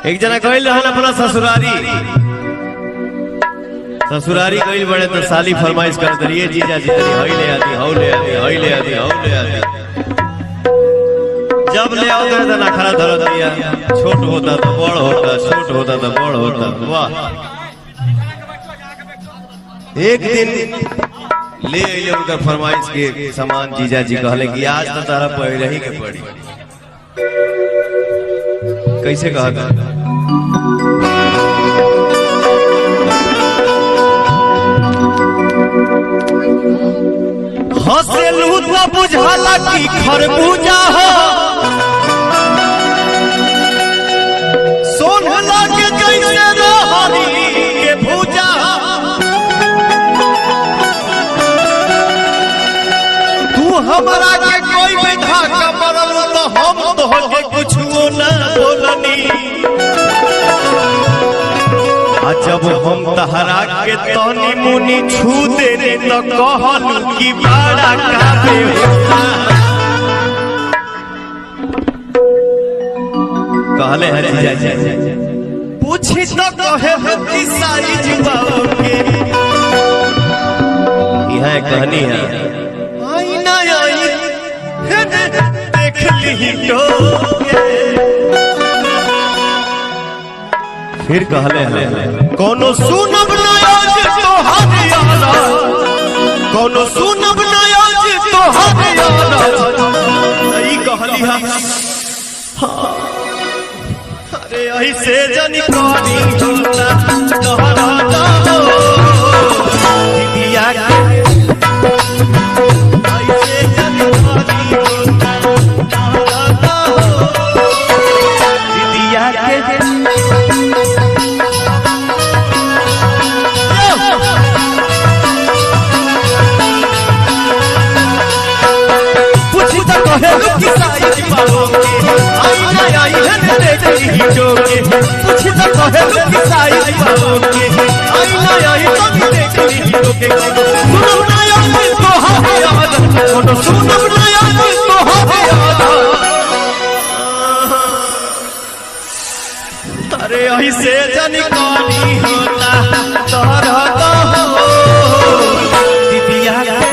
एक जना कहल रहन अपना ससुरारी गइल बड़े तो साली फरमाइश कर दरिए जीजा जी तनी हई ले आती हौ ले आती हई ले आती हौ ले आती। जब ले आओ तो ना खड़ा धर दिया, छोट होता तो बड़ होता, छोट होता तो बड़ होता। वाह, एक दिन ले आइए उनका फरमाइश के सामान जीजा जी कहले कि आज तो तारा पहले ही के पड़ी। कैसे कहा था? हंसेलू तो बुझाला कि खरबूजा हो, सोनला के जैसे रहरी के भूजा। तू हमरा के कोई में धाका मरल तो हम तो के कुछो ना बोलनी। जब हम तहरा के तनी मुनी छू देने तो कहल कि बड़ा काबे कहले है जीजा जी पूछी तो कहे हो कि साइज बाओगे। यह कहानी है आई ना आई देख ली तो फिर कहले कोनो सुनब ना आज तोहरे यारा, कोनो सुनब ना आज तोहरे यारा। ई कहली हा अरे ऐसे जनी करी होला तोहरा जाओ दिया के ऐसे जनी करी होला तोहरा जाओ दिया के। कि साइज पाओगे आई ना आई है देख ली जोगे। पूछ तो कहे कि साइज पाओगे आई ना आई तो देख ली जोगे। सुनो ना यार तो हाथे याद, सुनो सुनो ना यार तो हाथे याद। अरे ऐसे जनी कहानी होला तोहरा तो दिदिया के